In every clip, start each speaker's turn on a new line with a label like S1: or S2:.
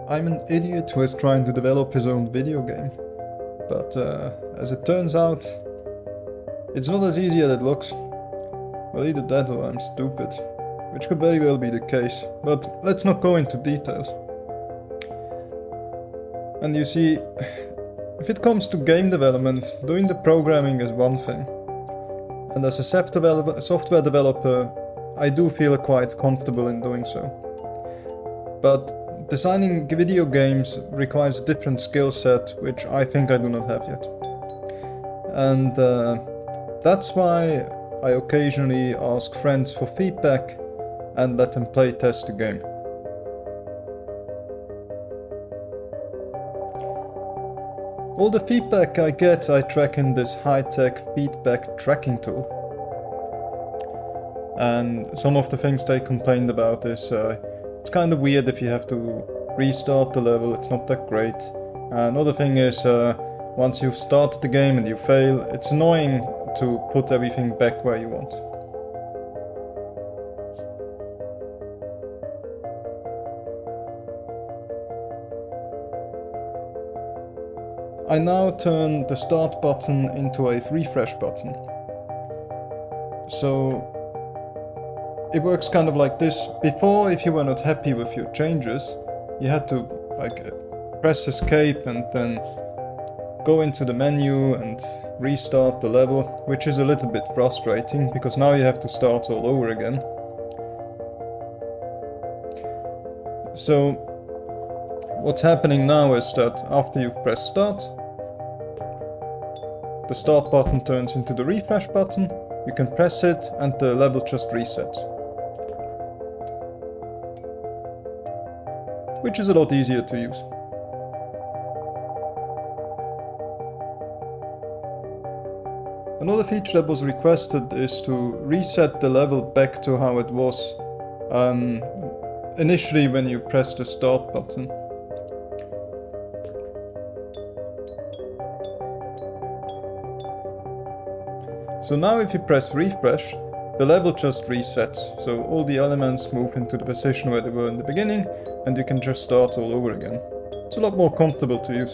S1: I'm an idiot who is trying to develop his own video game. But as it turns out, it's not as easy as it looks. Well, either that or I'm stupid, which could very well be the case, but let's not go into details. And you see, if it comes to game development, doing the programming is one thing. And as a software developer, I do feel quite comfortable in doing so. But designing video games requires a different skill set, which I think I do not have yet. And that's why I occasionally ask friends for feedback and let them play test the game. All the feedback I get I track in this high-tech feedback tracking tool. And some of the things they complained about is it's kind of weird if you have to restart the level, it's not that great. Another thing is once you've started the game and you fail, it's annoying to put everything back where you want. I now turn the start button into a refresh button. So it works kind of like this. Before, if you were not happy with your changes, you had to press escape and then go into the menu and restart the level, which is a little bit frustrating because now you have to start all over again. So what's happening now is that after you've pressed start, the start button turns into the refresh button, you can press it and the level just resets. Which is a lot easier to use. Another feature that was requested is to reset the level back to how it was initially when you press the start button. So now if you press refresh, the level just resets, so all the elements move into the position where they were in the beginning, and you can just start all over again. It's a lot more comfortable to use.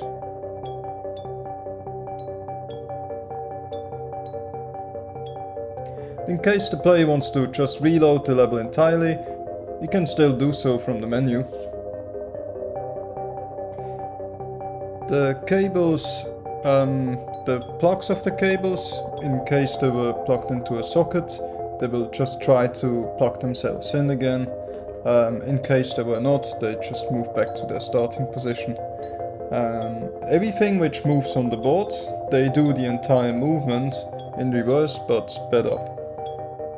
S1: In case the player wants to just reload the level entirely, you can still do so from the menu. The cables, the plugs of the cables, in case they were plugged into a socket, they will just try to plug themselves in again. In case they were not, they just move back to their starting position. Everything which moves on the board, they do the entire movement in reverse but sped up.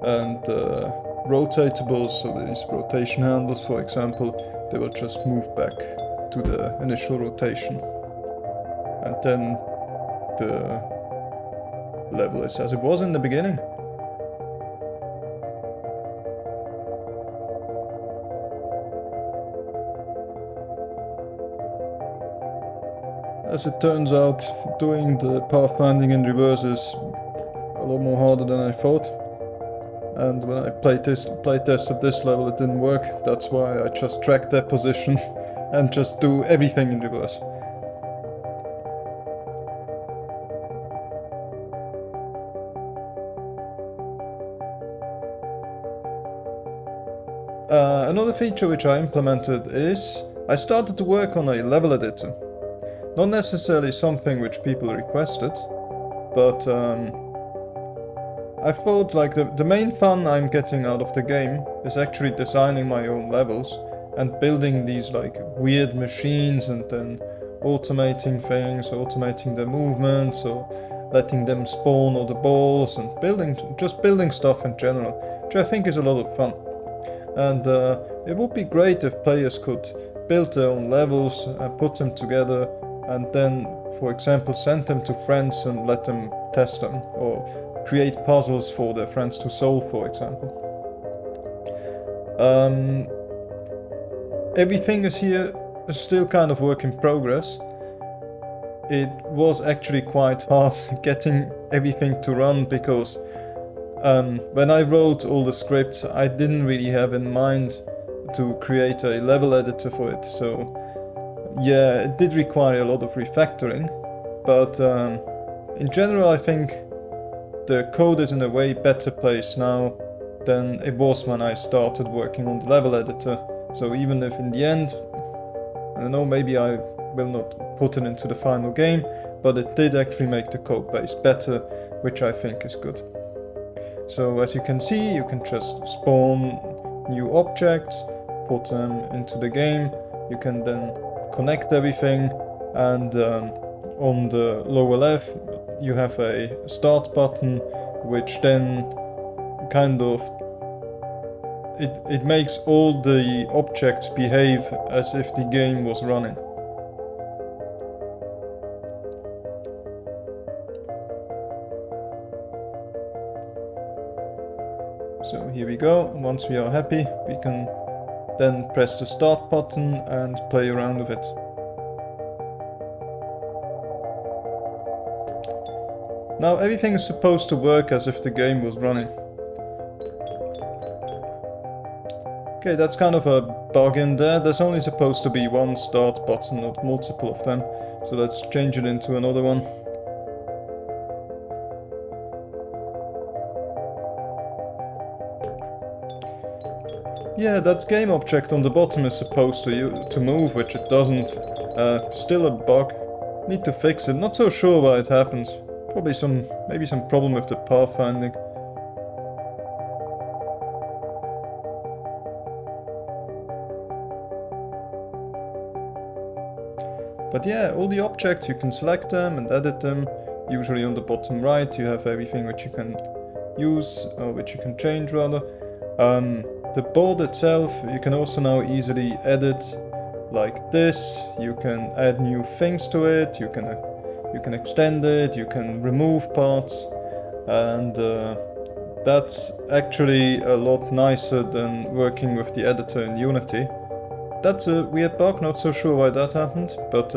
S1: And rotatables, so these rotation handles for example, they will just move back to the initial rotation. And then the level is as it was in the beginning. As it turns out, doing the pathfinding in reverse is a lot more harder than I thought. And when I play tested this level, it didn't work. That's why I just track that position and just do everything in reverse. Another feature which I implemented is I started to work on a level editor. Not necessarily something which people requested, but I thought like the main fun I'm getting out of the game is actually designing my own levels and building these like weird machines and then automating things, automating their movements or letting them spawn all the balls and just building stuff in general, which I think is a lot of fun. And it would be great if players could build their own levels and put them together and then, for example, send them to friends and let them test them, or create puzzles for their friends to solve, for example. Everything is here still kind of work in progress. It was actually quite hard getting everything to run because when I wrote all the scripts, I didn't really have in mind to create a level editor for it, so yeah, it did require a lot of refactoring, but in general I think the code is in a way better place now than it was when I started working on the level editor. So even if in the end, I don't know, maybe I will not put it into the final game, but it did actually make the code base better, which I think is good. So as you can see, you can just spawn new objects, put them into the game. You can then connect everything, and on the lower left you have a start button, which then kind of it makes all the objects behave as if the game was running. So here we go. Once we are happy, we can then press the start button and play around with it. Now everything is supposed to work as if the game was running. Okay, that's kind of a bug in there. There's only supposed to be one start button, not multiple of them. So let's change it into another one. Yeah, that game object on the bottom is supposed to move, which it doesn't. Still a bug. Need to fix it. Not so sure why it happens. Probably maybe some problem with the pathfinding. But yeah, all the objects, you can select them and edit them. Usually on the bottom right you have everything which you can use, or which you can change rather. The board itself, you can also now easily edit like this. You can add new things to it, you can extend it, you can remove parts, and that's actually a lot nicer than working with the editor in Unity. That's a weird bug, not so sure why that happened, but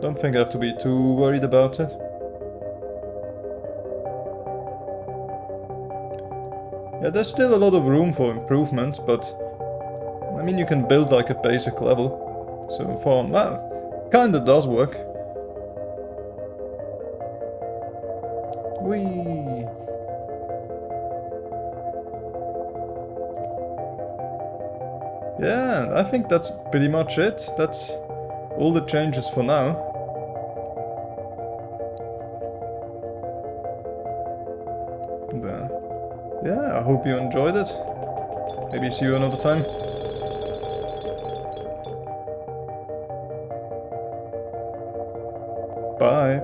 S1: don't think I have to be too worried about it. Yeah, there's still a lot of room for improvement, but I mean, you can build like a basic level. So far, well, kinda does work. Whee! Yeah, I think that's pretty much it. That's all the changes for now. And, yeah, I hope you enjoyed it. Maybe see you another time. Bye.